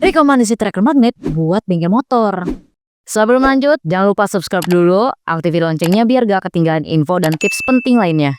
rekomendasi tracker magnet buat bengkel motor. Sebelum lanjut, jangan lupa subscribe dulu, aktifin loncengnya biar gak ketinggalan info dan tips penting lainnya.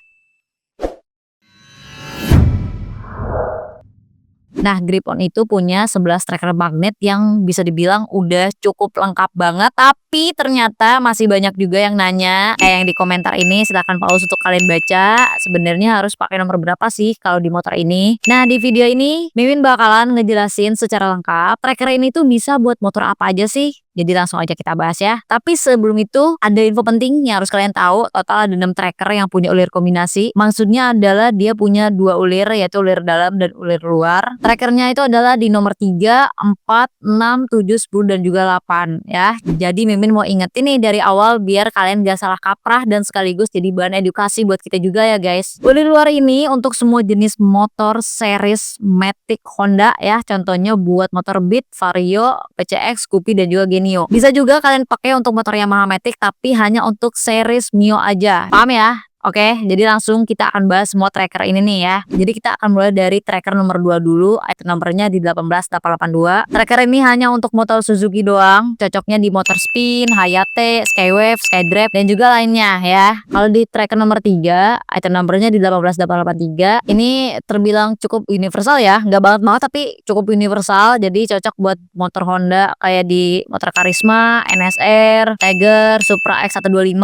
Nah, Grip-On itu punya 11 tracker magnet yang bisa dibilang udah cukup lengkap banget. Tapi ternyata masih banyak juga yang nanya, kayak yang di komentar ini, silahkan pause untuk kalian baca. Sebenarnya harus pakai nomor berapa sih kalau di motor ini? Nah, di video ini Mimin bakalan ngejelasin secara lengkap tracker ini tuh bisa buat motor apa aja sih. Jadi langsung aja kita bahas ya. Tapi sebelum itu ada info penting yang harus kalian tahu. Total ada 6 tracker yang punya ulir kombinasi. Maksudnya adalah dia punya 2 ulir, yaitu ulir dalam dan ulir luar. Trackernya itu adalah di nomor 3, 4, 6, 7, 10 dan juga 8 ya. Jadi Mimin mau ingetin nih dari awal biar kalian gak salah kaprah dan sekaligus jadi bahan edukasi buat kita juga ya guys. Ulir luar ini untuk semua jenis motor series Matic Honda ya. Contohnya buat motor Beat, Vario, PCX, Scoopy dan juga Genio. Bisa juga kalian pakai untuk motor Yamaha Matic tapi hanya untuk series Mio aja. Paham ya? Oke, jadi langsung kita akan bahas semua tracker ini nih ya. Jadi kita akan mulai dari tracker nomor 2 dulu. Item nomornya di 18882. Tracker ini hanya untuk motor Suzuki doang. Cocoknya di motor Spin, Hayate, Skywave, Skydrive dan juga lainnya ya. Kalau di tracker nomor 3, item nomornya di 18883. Ini terbilang cukup universal ya. Nggak banget tapi cukup universal. Jadi cocok buat motor Honda kayak di motor Karisma, NSR, Tiger, Supra X125,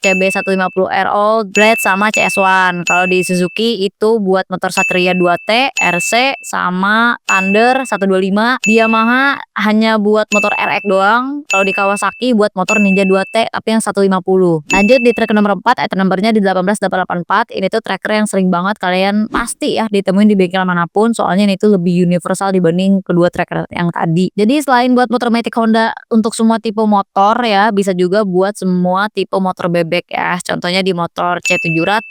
CB150R Old, Blade sama CS1. Kalau di Suzuki itu buat motor Satria 2T, RC sama Thunder 125. Di Yamaha hanya buat motor RX doang. Kalau di Kawasaki buat motor Ninja 2T tapi yang 150. Lanjut di tracker nomor 4, item nomornya di 18884. Ini tuh tracker yang sering banget kalian pasti ya ditemuin di bengkel manapun, soalnya ini tuh lebih universal dibanding kedua tracker yang tadi. Jadi selain buat motor Matic Honda untuk semua tipe motor ya, bisa juga buat semua tipe motor bebek ya. Contohnya di motor C700,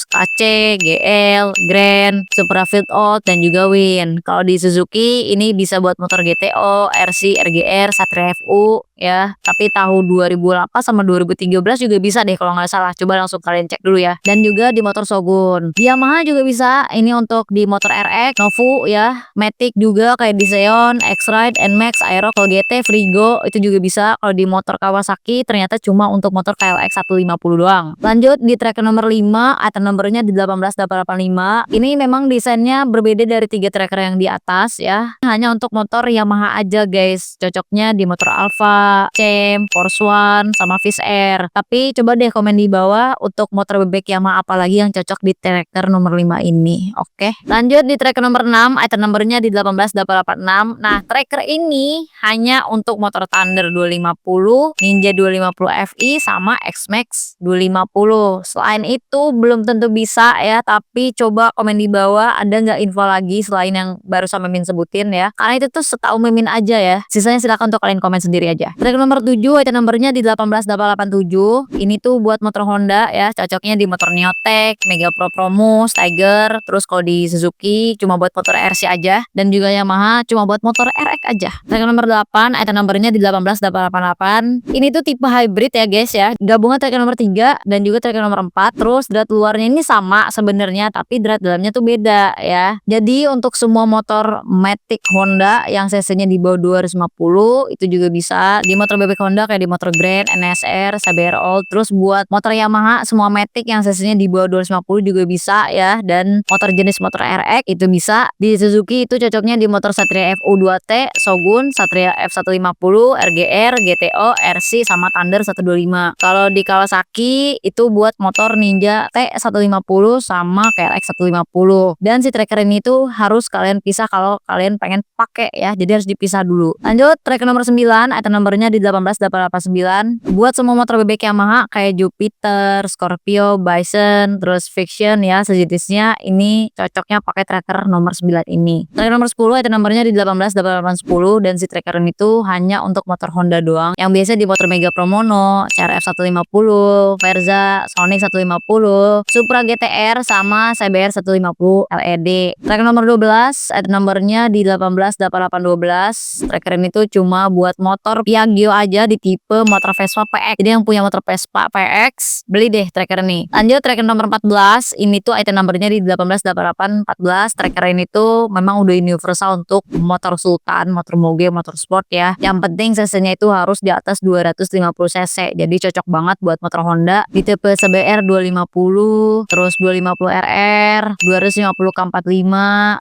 KC, GL, Grand, Supra Field Out dan juga Win. Kalau di Suzuki ini bisa buat motor GTO, RC, RGR, Satria FU ya. Tapi tahun 2008 sama 2013 juga bisa deh kalau nggak salah. Coba langsung kalian cek dulu ya. Dan juga di motor Shogun. Di Yamaha juga bisa. Ini untuk di motor RX, Novu ya, Matic juga kayak di Xeon, X-Ride, NMAX, Aero, GT, Frigo itu juga bisa. Kalau di motor Kawasaki ternyata cuma untuk motor KLX 150 doang. Lanjut di tracker nomor 5, item nomornya di 18885. Ini memang desainnya berbeda dari 3 tracker yang di atas ya. Hanya untuk motor Yamaha aja guys. Cocoknya di motor Alfa, Cem, Force One, sama Fish Air. Tapi coba deh komen di bawah untuk motor bebek Yamaha apalagi yang cocok di tracker nomor 5 ini. Oke. Lanjut di tracker nomor 6, item nomornya di 18886. Nah, tracker ini hanya untuk motor Thunder 250, Ninja 250 FI sama X-Max 250. Selain itu belum tentu bisa ya, tapi coba komen di bawah ada nggak info lagi selain yang baru sama Mimin sebutin ya. Karena itu tuh setahu Mimin aja ya. Sisanya silakan untuk kalian komen sendiri aja. Tracker nomor 7, item nomornya di 18887. Ini tuh buat motor Honda ya, cocoknya di motor Neotech, Mega Pro Promus, Tiger. Terus kalau di Suzuki cuma buat motor RC aja, dan juga Yamaha cuma buat motor RX aja. Tracker nomor 8, item nomornya di 18888. Ini tuh tipe hybrid ya guys ya. Gabungan tracker nomor 3 dan juga tracker nomor 4. Terus drat luarnya ini sama sebenarnya, tapi drat dalamnya tuh beda ya. Jadi untuk semua motor Matic Honda yang cc-nya di bawah 250 itu juga bisa. Di motor bebek Honda kayak di motor Grand, NSR, CBR Old. Terus buat motor Yamaha semua Matic yang cc-nya di bawah 250 juga bisa ya. Dan motor jenis motor RX itu bisa. Di Suzuki itu cocoknya di motor Satria FU 2T, Shogun, Satria F150, RGR, GTO, RC sama Thunder 125. Kalau di Kawasaki itu buat motor Ninja T150 sama KLX 150. Dan si tracker ini tuh harus kalian pisah kalau kalian pengen pakai ya. Jadi harus dipisah dulu. Lanjut tracker nomor 9, item nomornya di 18889. Buat semua motor bebek Yamaha kayak Jupiter, Scorpio, Bison, terus Fiction ya sejenisnya, ini cocoknya pakai tracker nomor 9 ini. Tracker nomor 10, item nomornya di 18810 dan si tracker ini tuh hanya untuk motor Honda doang. Yang biasa di motor Mega Pro Mono, CRF 150, Verza, Sonic 150, Supra GTR sama CBR 150 LED. Tracker nomor 12, item nomornya di 18812. Tracker ini tuh cuma buat motor Piaggio Gio aja di tipe motor Vespa PX. Jadi yang punya motor Vespa PX, beli deh tracker ini. Lanjut tracker nomor 14, ini tuh item numbernya di 188814. Tracker ini tuh memang udah universal untuk motor Sultan, motor moge, motor sport ya. Yang penting cc-nya itu harus di atas 250 cc. Jadi cocok banget buat motor Honda di tipe CBR 250, terus 250 RR, 250 K45,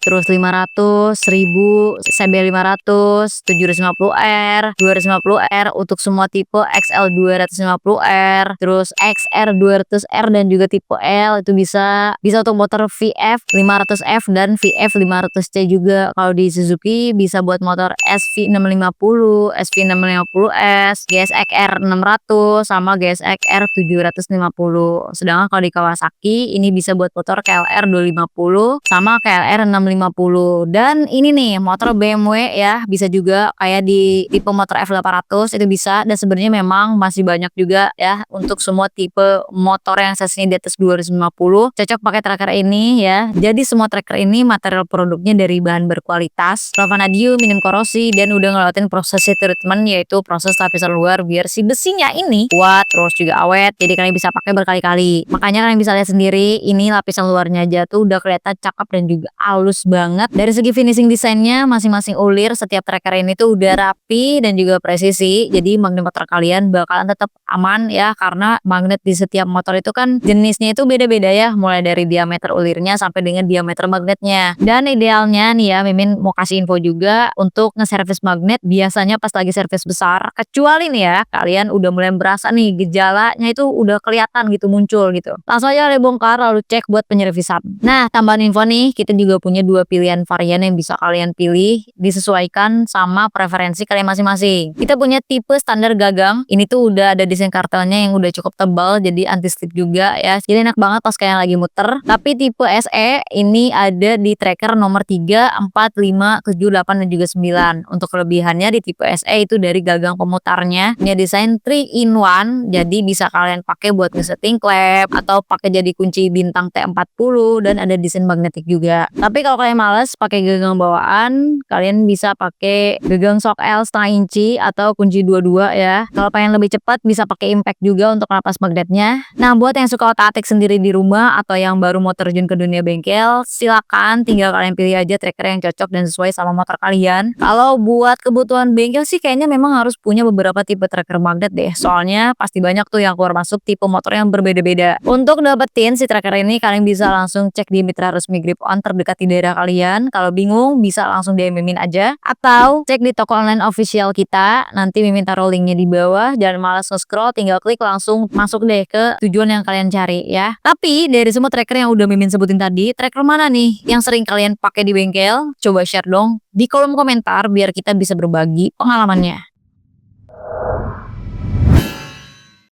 terus 500, 1000, CB 500, 750R, 250R untuk semua tipe, XL 250R, terus XR 200R dan juga tipe L itu bisa untuk motor VF 500F dan VF 500C juga. Kalau di Suzuki bisa buat motor SV 650, SV 650S, GSX-R 600 sama GSX-R 750. Sedangkan kalau di Kawasaki ini bisa buat motor KLR 250 sama KLR 650. Dan ini nih motor BMW ya, bisa juga kayak di tipe motor F800 itu bisa. Dan sebenarnya memang masih banyak juga ya untuk semua tipe motor yang cc-nya di atas 250 cocok pakai tracker ini ya. Jadi semua tracker ini material produknya dari bahan berkualitas, low vanadium, minim korosi, dan udah ngelewatin proses treatment yaitu proses lapisan luar biar si besinya ini kuat terus juga awet. Jadi kalian bisa pakai berkali-kali. Makanya kalian bisa lihat sendiri ini lapisan luarnya aja tuh udah kelihatan cakep dan juga halus banget. Dari segi finishing desainnya masing-masing ulir setiap tracker ini tuh udah rapi dan juga presisi. Jadi magnet motor kalian bakalan tetap aman ya, karena magnet di setiap motor itu kan jenisnya itu beda-beda ya, mulai dari diameter ulirnya sampai dengan diameter magnetnya. Dan idealnya nih ya, Mimin mau kasih info juga untuk nge-service magnet biasanya pas lagi servis besar, kecuali nih ya kalian udah mulai berasa nih gejalanya itu udah kelihatan gitu muncul gitu, langsung aja kalian bongkar lalu cek buat penyervisan. Nah, tambahan info nih, kita juga punya dua pilihan varian yang bisa kalian pilih disesuaikan sama preferensi kalian masing-masing. Kita punya tipe standar gagang, ini tuh udah ada desain kartelnya yang udah cukup tebal jadi anti slip juga ya, jadi enak banget pas kalian lagi muter. Tapi tipe SE ini ada di tracker nomor 3, 4, 5, 7, 8 dan juga 9. Untuk kelebihannya di tipe SE itu dari gagang pemutarnya punya desain 3 in 1, jadi bisa kalian pakai buat ngesetting klep atau pakai jadi kunci bintang T40 dan ada desain magnetik juga. Tapi kalau kalian males pakai gagang bawaan, kalian bisa pakai gagang shock L setengah inci atau kunci 22 ya. Kalau pengen lebih cepat bisa pakai impact juga untuk lapas magnetnya. Nah, buat yang suka otak-atik sendiri di rumah atau yang baru mau terjun ke dunia bengkel, silakan tinggal kalian pilih aja tracker yang cocok dan sesuai sama motor kalian. Kalau buat kebutuhan bengkel sih kayaknya memang harus punya beberapa tipe tracker magnet deh. Soalnya pasti banyak tuh yang keluar masuk tipe motor yang berbeda-beda. Untuk dapetin si tracker ini kalian bisa langsung cek di mitra resmi Grip On terdekat di daerah kalian. Kalau bingung bisa langsung DM Mimin aja atau cek di toko online official kita. Nanti Mimin taruh linknya di bawah. Jangan malas nge-scroll, tinggal klik langsung masuk deh ke tujuan yang kalian cari ya. Tapi dari semua tracker yang udah Mimin sebutin tadi, tracker mana nih yang sering kalian pakai di bengkel? Coba share dong di kolom komentar biar kita bisa berbagi pengalamannya.